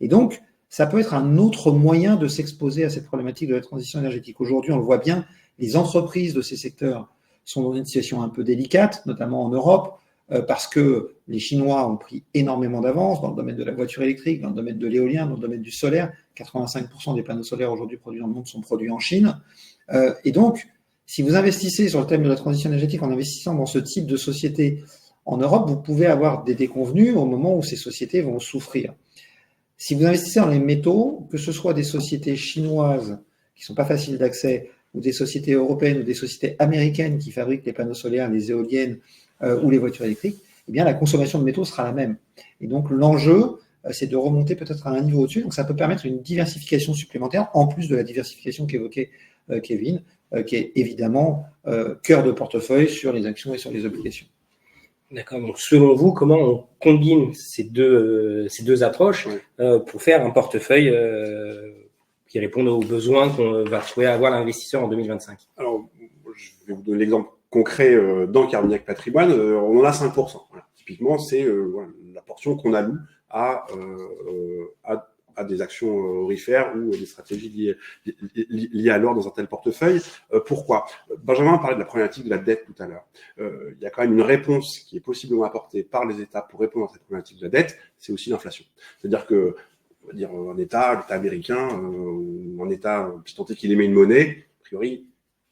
Et donc, ça peut être un autre moyen de s'exposer à cette problématique de la transition énergétique. Aujourd'hui, on le voit bien, les entreprises de ces secteurs sont dans une situation un peu délicate, notamment en Europe, parce que les Chinois ont pris énormément d'avance dans le domaine de la voiture électrique, dans le domaine de l'éolien, dans le domaine du solaire. 85% des panneaux solaires aujourd'hui produits dans le monde sont produits en Chine. Et donc, si vous investissez sur le thème de la transition énergétique en investissant dans ce type de société en Europe, vous pouvez avoir des déconvenues au moment où ces sociétés vont souffrir. Si vous investissez dans les métaux, que ce soit des sociétés chinoises qui ne sont pas faciles d'accès, ou des sociétés européennes ou des sociétés américaines qui fabriquent les panneaux solaires, les éoliennes ou les voitures électriques, eh bien la consommation de métaux sera la même. Et donc l'enjeu, c'est de remonter peut-être à un niveau au-dessus. Donc ça peut permettre une diversification supplémentaire, en plus de la diversification qu'évoquait Kevin, qui est évidemment cœur de portefeuille sur les actions et sur les obligations. D'accord. Donc, selon vous, comment on combine ces deux approches pour faire un portefeuille qui réponde aux besoins qu'on va trouver à avoir l'investisseur en 2025? Alors, je vais vous donner l'exemple concret dans Carmignac Patrimoine. On en a 5%. Voilà. Typiquement, c'est la portion qu'on alloue à des actions aurifères ou des stratégies liées à l'or dans un tel portefeuille. Pourquoi? Benjamin parlait de la problématique de la dette tout à l'heure. Il y a quand même une réponse qui est possiblement apportée par les États pour répondre à cette problématique de la dette, c'est aussi l'inflation. C'est-à-dire que, on va dire, l'État américain, ou un État, si tant est qu'il émet une monnaie, a priori,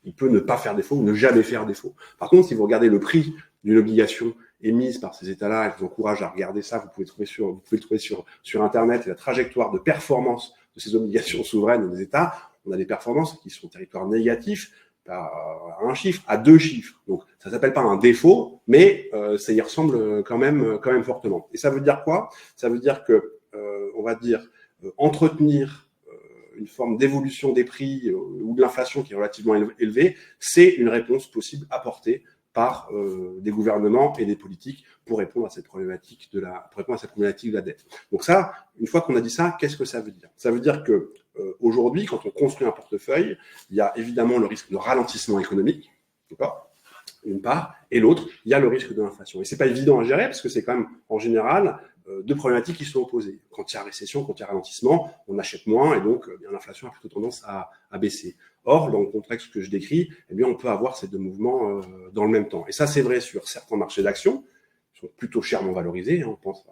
il peut ne pas faire défaut ou ne jamais faire défaut. Par contre, si vous regardez le prix d'une obligation émise par ces États-là, et je vous encourage à regarder ça, vous pouvez le trouver sur Internet, et la trajectoire de performance de ces obligations souveraines des États, on a des performances qui sont en territoire négatif à un chiffre, à 2 chiffres. Donc, ça s'appelle pas un défaut, mais ça y ressemble quand même fortement. Et ça veut dire quoi? Ça veut dire que, on va dire, entretenir une forme d'évolution des prix ou de l'inflation qui est relativement élevée, c'est une réponse possible apportée par des gouvernements et des politiques pour répondre à cette problématique de la dette. Donc ça, une fois qu'on a dit ça, qu'est-ce que ça veut dire? Ça veut dire que aujourd'hui, quand on construit un portefeuille, il y a évidemment le risque de ralentissement économique, d'accord, une part, et l'autre, il y a le risque de l'inflation. Et c'est pas évident à gérer parce que c'est quand même en général deux problématiques qui sont opposées. Quand il y a récession, quand il y a ralentissement, on achète moins et donc l'inflation a plutôt tendance à baisser. Or, dans le contexte que je décris, eh bien, on peut avoir ces deux mouvements dans le même temps. Et ça, c'est vrai sur certains marchés d'actions qui sont plutôt chèrement valorisés. Hein, on pense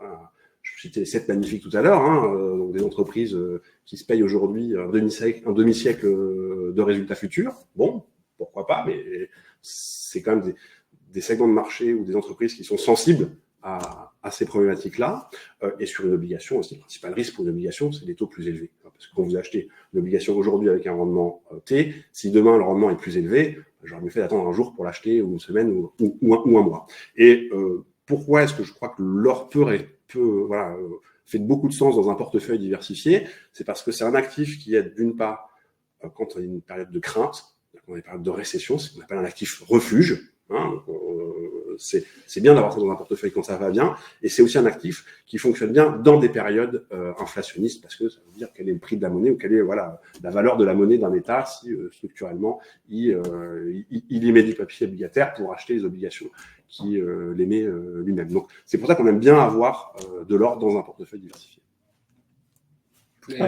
je citais les 7 magnifiques tout à l'heure, donc des entreprises qui se payent aujourd'hui un demi-siècle de résultats futurs. Bon, pourquoi pas, mais c'est quand même des segments de marché ou des entreprises qui sont sensibles à ces problématiques-là. Et sur une obligation aussi, le principal risque pour une obligation, c'est des taux plus élevés. Parce que quand vous achetez une obligation aujourd'hui avec un rendement T, si demain le rendement est plus élevé, j'aurais mieux fait d'attendre un jour pour l'acheter, ou une semaine, ou un mois. Et pourquoi est-ce que je crois que l'or fait beaucoup de sens dans un portefeuille diversifié? C'est parce que c'est un actif qui aide d'une part, quand on a une période de crainte, quand on a une période de récession, c'est ce qu'on appelle un actif refuge. C'est bien d'avoir ça dans un portefeuille quand ça va bien, et c'est aussi un actif qui fonctionne bien dans des périodes inflationnistes, parce que ça veut dire quel est le prix de la monnaie ou quelle est la valeur de la monnaie d'un État si structurellement il émet du papier obligataire pour acheter les obligations qui l'émet lui-même. Donc c'est pour ça qu'on aime bien avoir de l'or dans un portefeuille diversifié. Oui,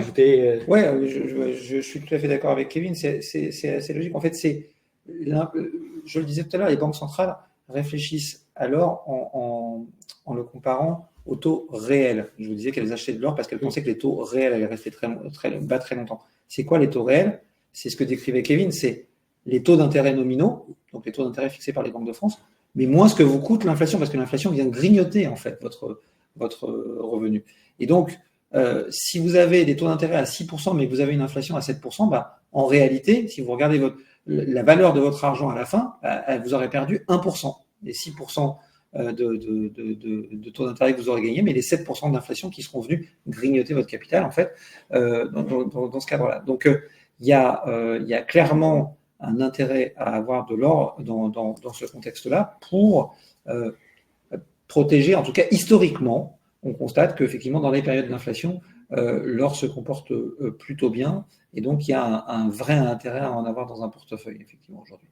je suis tout à fait d'accord avec Kevin. C'est assez logique. En fait, je le disais tout à l'heure, les banques centrales réfléchissent à l'or en le comparant au taux réel. Je vous disais qu'elles achetaient de l'or parce qu'elles pensaient que les taux réels allaient rester très bas très longtemps. C'est quoi les taux réels? C'est ce que décrivait Kevin, c'est les taux d'intérêt nominaux, donc les taux d'intérêt fixés par les banques de France, mais moins ce que vous coûte l'inflation, parce que l'inflation vient grignoter en fait votre revenu. Et donc, si vous avez des taux d'intérêt à 6%, mais que vous avez une inflation à 7%, bah, en réalité, si vous regardez la valeur de votre argent à la fin, vous aurez perdu 1%. Les 6% de taux d'intérêt que vous aurez gagné, mais les 7% d'inflation qui seront venus grignoter votre capital, en fait, dans ce cadre-là. Donc, il y a clairement un intérêt à avoir de l'or dans ce contexte-là pour protéger, en tout cas historiquement, on constate qu'effectivement, dans les périodes d'inflation, l'or se comporte plutôt bien, et donc il y a un vrai intérêt à en avoir dans un portefeuille, effectivement, aujourd'hui.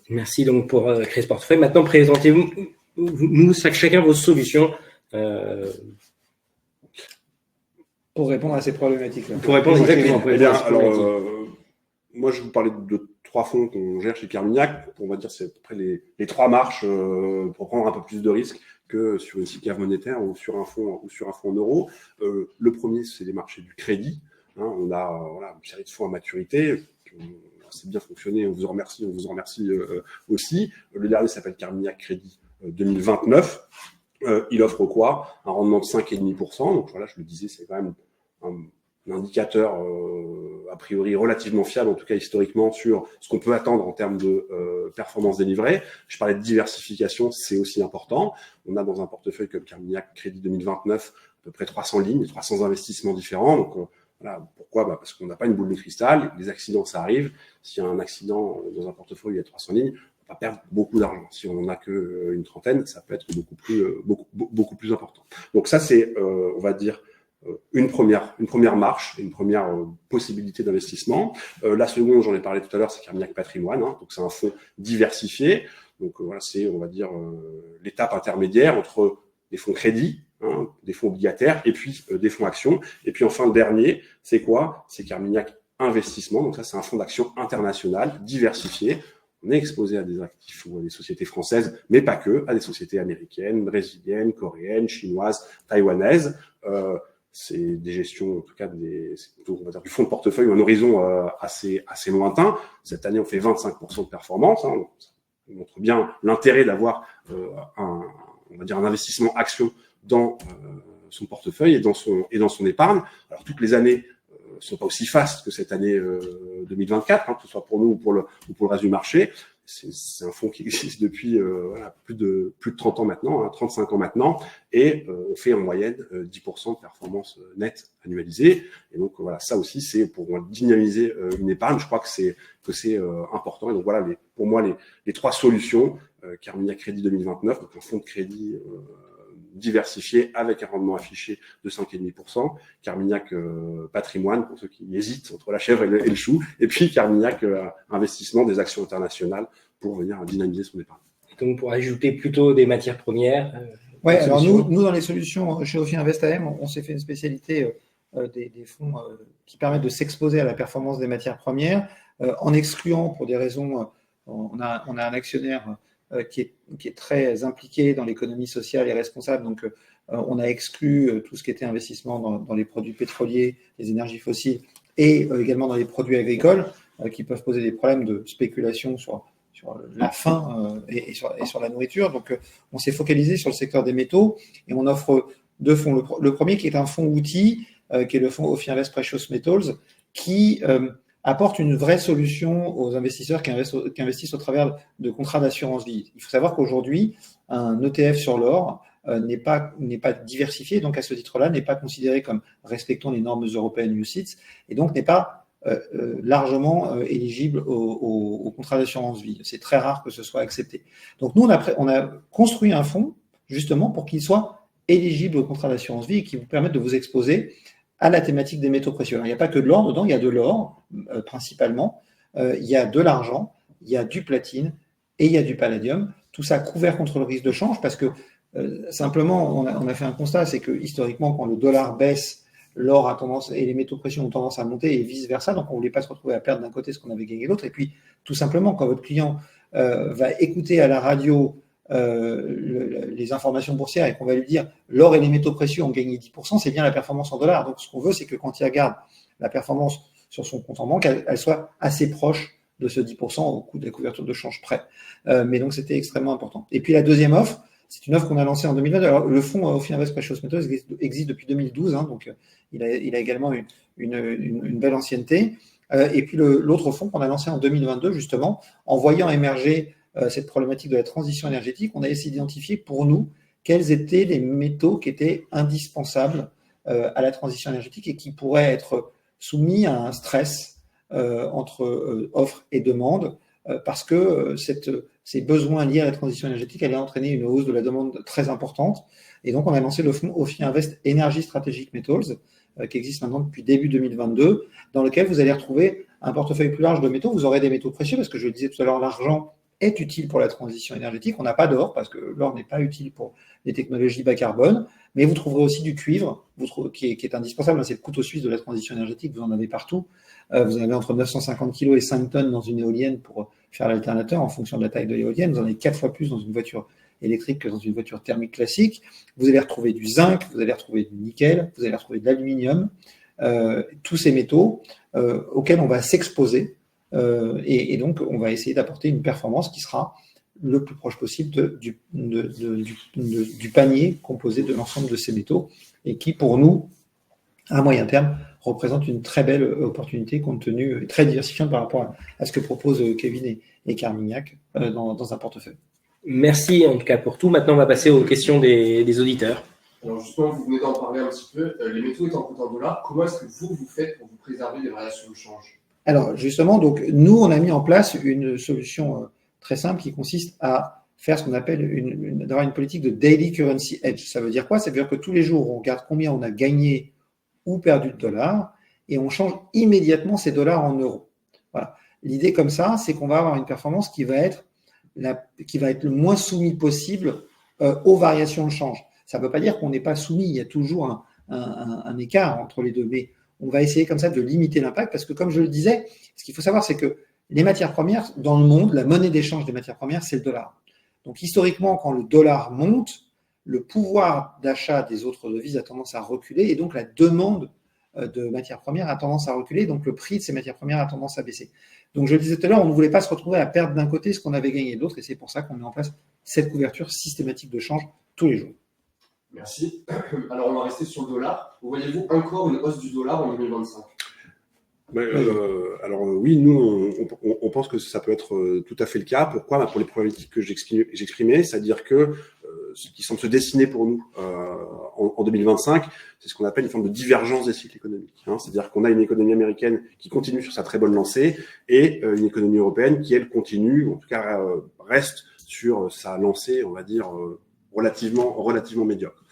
Merci donc pour créer ce portefeuille. Maintenant, présentez-nous chacun vos solutions pour répondre à ces problématiques-là. Pour répondre exactement. Moi, je vais vous parler de 3 fonds qu'on gère chez Carmignac. On va dire c'est à peu près les 3 marches pour prendre un peu plus de risques que sur une SICAV monétaire ou sur un fonds en euros. Le premier, c'est les marchés du crédit. On a une série de fonds à maturité qui ont assez bien fonctionné. On vous en remercie aussi. Le dernier s'appelle Carmignac Crédit 2029. Il offre quoi? Un rendement de 5,5%. Donc voilà, je le disais, c'est quand même un indicateur a priori relativement fiable, en tout cas historiquement, sur ce qu'on peut attendre en termes de performance délivrée. Je parlais de diversification, c'est aussi important. On a dans un portefeuille comme Carmignac Crédit 2029 à peu près 300 lignes, 300 investissements différents. Donc voilà, pourquoi? Parce qu'on n'a pas une boule de cristal, les accidents ça arrive. S'il y a un accident dans un portefeuille, il y a 300 lignes, on va perdre beaucoup d'argent. Si on n'en a qu'une trentaine, ça peut être beaucoup plus important. Donc ça, c'est, on va dire, une première marche, une première possibilité d'investissement. La seconde, j'en ai parlé tout à l'heure, c'est Carmignac Patrimoine. Donc c'est un fonds diversifié. Donc voilà, c'est, on va dire, l'étape intermédiaire entre des fonds crédits, des fonds obligataires, et puis des fonds actions. Et puis enfin, le dernier, c'est quoi? C'est Carmignac Investissement. Donc ça, c'est un fonds d'action international diversifié. On est exposé à des actifs ou à des sociétés françaises, mais pas que, à des sociétés américaines, brésiliennes, coréennes, chinoises, taïwanaises. C'est des gestions, en tout cas, on va dire, du fonds de portefeuille, un horizon assez lointain. Cette année, on fait 25% de performance. Ça montre bien l'intérêt d'avoir on va dire un investissement action dans son portefeuille et dans son épargne. Alors toutes les années sont pas aussi fastes que cette année 2024, que ce soit pour nous ou pour le reste du marché. C'est un fonds qui existe depuis plus de 30 ans maintenant, 35 ans maintenant, et on fait en moyenne 10% de performance nette annualisée. Et donc voilà, ça aussi c'est pour dynamiser une épargne. Je crois que c'est important. Et donc voilà, pour moi les 3 solutions. Carmignac Crédit 2029, donc un fonds de crédit diversifié avec un rendement affiché de 5,5%. Carmignac Patrimoine, pour ceux qui hésitent entre la chèvre et le chou. Et puis Carmignac Investissement, des actions internationales pour venir dynamiser son épargne. Donc pour ajouter plutôt des matières premières. Oui, alors nous, dans les solutions chez Ophi Invest AM, on s'est fait une spécialité des fonds qui permettent de s'exposer à la performance des matières premières, en excluant pour des raisons, on a un actionnaire qui est très impliqué dans l'économie sociale et responsable. Donc, on a exclu tout ce qui était investissement dans les produits pétroliers, les énergies fossiles et également dans les produits agricoles qui peuvent poser des problèmes de spéculation sur la faim et sur la nourriture. Donc, on s'est focalisé sur le secteur des métaux et on offre 2 fonds. Le premier qui est un fonds outil, qui est le fonds Ophi Invest Precious Metals, qui apporte une vraie solution aux investisseurs qui investissent au travers de contrats d'assurance vie. Il faut savoir qu'aujourd'hui, un ETF sur l'or n'est pas diversifié, donc à ce titre-là, n'est pas considéré comme respectant les normes européennes UCITS, et donc n'est pas largement éligible au contrat d'assurance vie. C'est très rare que ce soit accepté. Donc nous, on a construit un fonds justement pour qu'il soit éligible au contrat d'assurance vie et qui vous permette de vous exposer à la thématique des métaux précieux. Alors, il n'y a pas que de l'or dedans, il y a de l'or principalement, il y a de l'argent, il y a du platine et il y a du palladium. Tout ça couvert contre le risque de change parce que simplement, on a fait un constat, c'est que historiquement, quand le dollar baisse, l'or a tendance et les métaux précieux ont tendance à monter et vice-versa. Donc, on ne voulait pas se retrouver à perdre d'un côté ce qu'on avait gagné de l'autre. Et puis, tout simplement, quand votre client va écouter à la radio les informations boursières et qu'on va lui dire l'or et les métaux précieux ont gagné 10%, c'est bien la performance en dollars. Donc, ce qu'on veut, c'est que quand il regarde la performance sur son compte en banque, elle soit assez proche de ce 10% au coût de la couverture de change près. Mais donc, c'était extrêmement important. Et puis, la deuxième offre, c'est une offre qu'on a lancée en 2020. Alors, le fonds Ophi Invest Precious Metals existe depuis 2012, hein, donc il a également une belle ancienneté. Et puis, l'autre fonds qu'on a lancé en 2022, justement, en voyant émerger cette problématique de la transition énergétique, on a essayé d'identifier pour nous quels étaient les métaux qui étaient indispensables à la transition énergétique et qui pourraient être soumis à un stress entre offre et demande, parce que ces besoins liés à la transition énergétique allaient entraîner une hausse de la demande très importante. Et donc, on a lancé le fonds Ophi Invest Energy Strategic Metals, qui existe maintenant depuis début 2022, dans lequel vous allez retrouver un portefeuille plus large de métaux. Vous aurez des métaux précieux, parce que je le disais tout à l'heure, l'argent est utile pour la transition énergétique. On n'a pas d'or, parce que l'or n'est pas utile pour les technologies bas carbone, mais vous trouverez aussi du cuivre, qui est indispensable. C'est le couteau suisse de la transition énergétique, vous en avez partout. Vous en avez entre 950 kg et 5 tonnes dans une éolienne pour faire l'alternateur en fonction de la taille de l'éolienne. Vous en avez 4 fois plus dans une voiture électrique que dans une voiture thermique classique. Vous allez retrouver du zinc, vous allez retrouver du nickel, vous allez retrouver de l'aluminium, tous ces métaux auxquels on va s'exposer. Et donc, on va essayer d'apporter une performance qui sera le plus proche possible du panier composé de l'ensemble de ces métaux et qui, pour nous, à moyen terme, représente une très belle opportunité compte tenu très diversifiante par rapport à ce que proposent Kevin et Carmignac dans un portefeuille. Merci en tout cas pour tout. Maintenant, on va passer aux questions des auditeurs. Alors justement, vous venez d'en parler un petit peu. Les métaux étant cotés en dollars, comment est-ce que vous faites pour vous préserver des variations de change? Alors justement, donc nous, on a mis en place une solution très simple qui consiste à faire ce qu'on appelle d'avoir une politique de daily currency hedge. Ça veut dire quoi? Ça veut dire que tous les jours, on regarde combien on a gagné ou perdu de dollars et on change immédiatement ces dollars en euros. Voilà. L'idée comme ça, c'est qu'on va avoir une performance qui va être le moins soumis possible aux variations de change. Ça ne veut pas dire qu'on n'est pas soumis, il y a toujours un écart entre les deux, mais on va essayer comme ça de limiter l'impact parce que, comme je le disais, ce qu'il faut savoir, c'est que les matières premières, dans le monde, la monnaie d'échange des matières premières, c'est le dollar. Donc, historiquement, quand le dollar monte, le pouvoir d'achat des autres devises a tendance à reculer et donc la demande de matières premières a tendance à reculer, donc le prix de ces matières premières a tendance à baisser. Donc, je le disais tout à l'heure, on ne voulait pas se retrouver à perdre d'un côté ce qu'on avait gagné de l'autre et c'est pour ça qu'on met en place cette couverture systématique de change tous les jours. Merci. Alors, on va rester sur le dollar. Voyez-vous encore une hausse du dollar en 2025? Alors oui, nous, on pense que ça peut être tout à fait le cas. Pourquoi? Pour les problématiques que j'exprimais, c'est-à-dire que ce qui semble se dessiner pour nous en 2025, c'est ce qu'on appelle une forme de divergence des cycles économiques. C'est-à-dire qu'on a une économie américaine qui continue sur sa très bonne lancée et une économie européenne qui, elle, continue, ou en tout cas reste sur sa lancée, on va dire, relativement médiocre.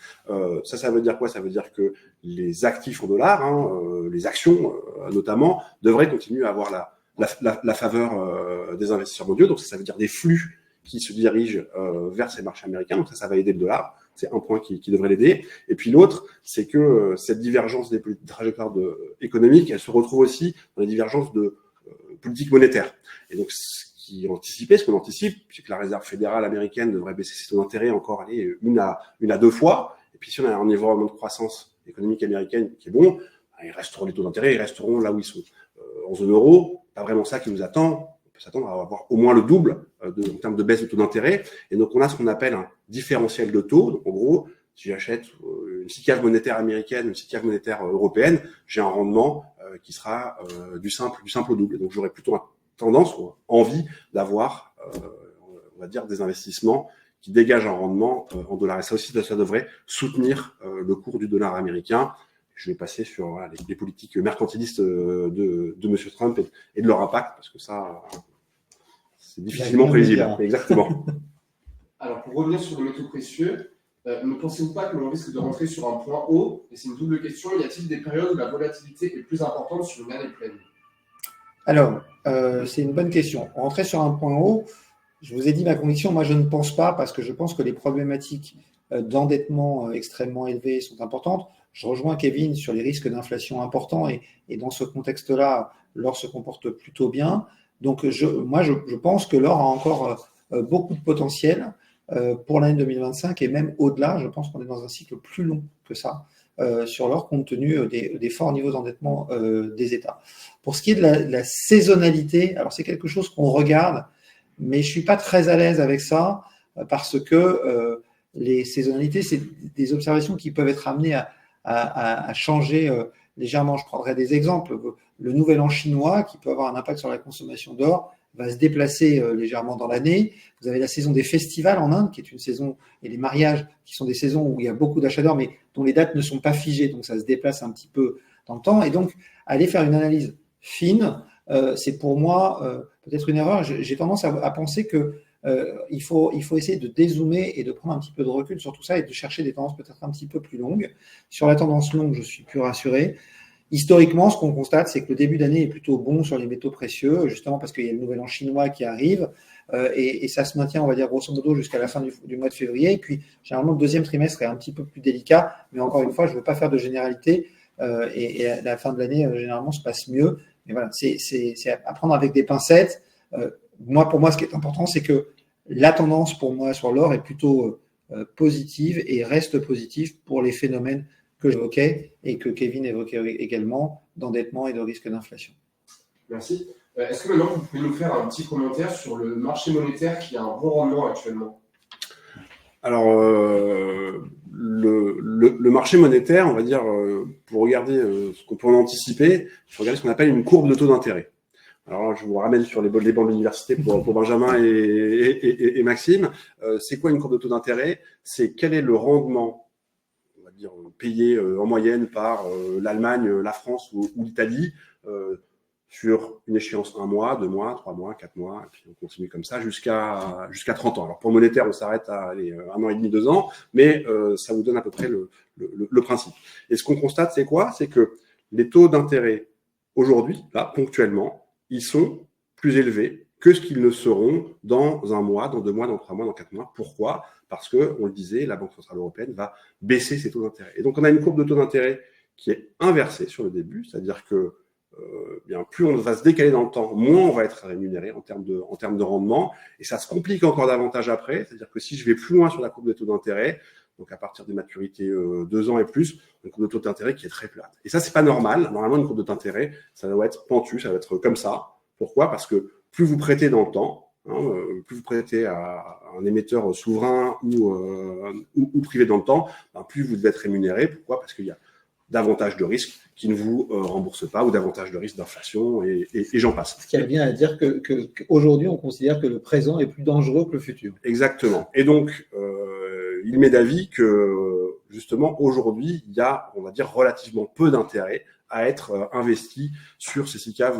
Ça veut dire quoi? Ça veut dire que les actifs en dollars, les actions notamment, devraient continuer à avoir la faveur des investisseurs mondiaux. Donc ça veut dire des flux qui se dirigent vers ces marchés américains. Donc ça va aider le dollar. C'est un point qui devrait l'aider. Et puis l'autre, c'est que cette divergence des trajectoires économiques, elle se retrouve aussi dans les divergences de politique monétaire. Et donc ce qu'on anticipe, c'est que la Réserve fédérale américaine devrait baisser ses taux d'intérêt encore une à deux fois. Et puis si on a un environnement de croissance économique américaine qui est bon, les taux d'intérêt, ils resteront là où ils sont. En zone euro, pas vraiment ça qui nous attend. On peut s'attendre à avoir au moins le double en termes de baisse de taux d'intérêt. Et donc on a ce qu'on appelle un différentiel de taux. Donc en gros, si j'achète une SICAV monétaire américaine, une SICAV monétaire européenne, j'ai un rendement qui sera du simple au double. Et donc j'aurais plutôt tendance ou envie d'avoir, on va dire, des investissements qui dégagent un rendement en dollars. Et ça aussi, ça devrait soutenir le cours du dollar américain. Je vais passer sur les politiques mercantilistes de M. Trump et de leur impact, parce que ça, c'est difficilement prévisible. Exactement. Alors, pour revenir sur les métaux précieux, ne pensez-vous pas que l'on risque de rentrer sur un point haut? Et c'est une double question. Y a-t-il des périodes où la volatilité est plus importante sur une année pleine? Alors, c'est une bonne question. Rentrer sur un point haut, je vous ai dit ma conviction, moi je ne pense pas, parce que je pense que les problématiques d'endettement extrêmement élevées sont importantes. je rejoins Kevin sur les risques d'inflation importants et dans ce contexte-là, l'or se comporte plutôt bien. Donc, je pense que l'or a encore beaucoup de potentiel pour l'année 2025 et même au-delà. Je pense qu'on est dans un cycle plus long que ça sur l'or compte tenu des forts niveaux d'endettement des États. Pour ce qui est de la saisonnalité, alors c'est quelque chose qu'on regarde, mais je suis pas très à l'aise avec ça parce que les saisonnalités, c'est des observations qui peuvent être amenées à changer légèrement. Je prendrai des exemples. Le nouvel an chinois, qui peut avoir un impact sur la consommation d'or, va se déplacer légèrement dans l'année. Vous avez la saison des festivals en Inde, qui est une saison, et les mariages, qui sont des saisons où il y a beaucoup d'achats d'or, mais dont les dates ne sont pas figées, donc ça se déplace un petit peu dans le temps. Et donc, aller faire une analyse fine, c'est pour moi peut-être une erreur. J'ai tendance à penser que il faut essayer de dézoomer et de prendre un petit peu de recul sur tout ça et de chercher des tendances peut-être un petit peu plus longues. Sur la tendance longue, je suis plus rassuré. Historiquement, ce qu'on constate, c'est que le début d'année est plutôt bon sur les métaux précieux, justement parce qu'il y a le nouvel an chinois qui arrive, et ça se maintient, on va dire, grosso modo, jusqu'à la fin du mois de février. Et puis, généralement, le deuxième trimestre est un petit peu plus délicat, mais encore une fois, je ne veux pas faire de généralité, et à la fin de l'année, généralement, se passe mieux. Mais voilà, c'est à prendre avec des pincettes. Pour moi, ce qui est important, c'est que la tendance, pour moi, sur l'or est plutôt positive et reste positive pour les phénomènes que j'évoquais et que Kevin évoquait également, d'endettement et de risque d'inflation. Merci. Est-ce que maintenant, vous pouvez nous faire un petit commentaire sur le marché monétaire qui a un bon rendement actuellement? Alors, le marché monétaire, on va dire, pour regarder ce qu'on peut en anticiper, il faut regarder ce qu'on appelle une courbe de taux d'intérêt. Alors là, je vous ramène sur les bancs de l'université pour Benjamin et Maxime. C'est quoi une courbe de taux d'intérêt? C'est quel est le rendement, on va dire, payé en moyenne par l'Allemagne, la France ou l'Italie sur une échéance 1 mois, 2 mois, 3 mois, 4 mois, et puis on continue comme ça jusqu'à 30 ans. Alors pour le monétaire, on s'arrête à 1 an et demi, 2 ans, mais ça vous donne à peu près le principe. Et ce qu'on constate, c'est quoi? C'est que les taux d'intérêt aujourd'hui, là, ponctuellement, ils sont plus élevés que ce qu'ils ne seront dans 1 mois, dans 2 mois, dans 3 mois, dans 4 mois. Pourquoi? Parce que, on le disait, la Banque centrale européenne va baisser ses taux d'intérêt. Et donc, on a une courbe de taux d'intérêt qui est inversée sur le début, c'est-à-dire que bien plus on va se décaler dans le temps, moins on va être rémunéré en termes de rendement. Et ça se complique encore davantage après, c'est-à-dire que si je vais plus loin sur la courbe de taux d'intérêt, donc à partir des maturités 2 ans et plus, une courbe de taux d'intérêt qui est très plate. Et ça, c'est pas normal. Normalement, une courbe de taux d'intérêt, ça doit être pentu, ça doit être comme ça. Pourquoi? Parce que plus vous prêtez dans le temps, plus vous prêtez à un émetteur souverain ou privé dans le temps, plus vous devez être rémunéré. Pourquoi? Parce qu'il y a davantage de risques qui ne vous remboursent pas ou davantage de risques d'inflation et j'en passe. Ce qui revient à dire qu'aujourd'hui, on considère que le présent est plus dangereux que le futur. Exactement. Et donc, il m'est d'avis que, justement, aujourd'hui, il y a, on va dire, relativement peu d'intérêt à être investi sur ces SICAV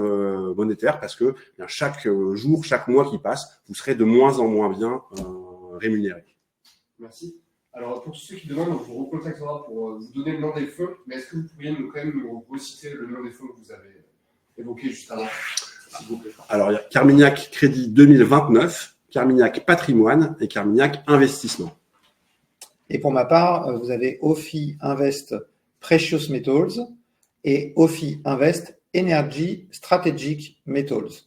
monétaires parce que bien, chaque jour, chaque mois qui passe, vous serez de moins en moins bien rémunéré. Merci. Alors, pour tous ceux qui demandent, on vous recontactera pour vous donner le nom des fonds, mais est-ce que vous pourriez quand même nous reciter le nom des fonds que vous avez évoqués juste avant, s'il vous plaît? Alors, il y a Carmignac Crédit 2029, Carmignac Patrimoine et Carmignac Investissement. Et pour ma part, vous avez OFI Invest Precious Metals et OFI Invest Energy Strategic Metals.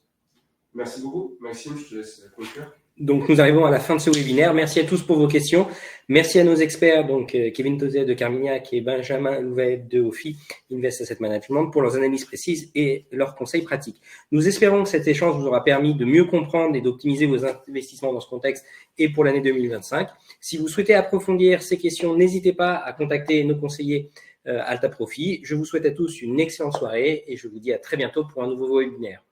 Merci beaucoup. Maxime, je te laisse conclure. Donc, nous arrivons à la fin de ce webinaire. Merci à tous pour vos questions. Merci à nos experts, donc Kevin Tauzet de Carmignac et Benjamin Louvet de OFI Invest Asset Management pour leurs analyses précises et leurs conseils pratiques. Nous espérons que cet échange vous aura permis de mieux comprendre et d'optimiser vos investissements dans ce contexte et pour l'année 2025. Si vous souhaitez approfondir ces questions, n'hésitez pas à contacter nos conseillers Alta Profit. Je vous souhaite à tous une excellente soirée et je vous dis à très bientôt pour un nouveau webinaire.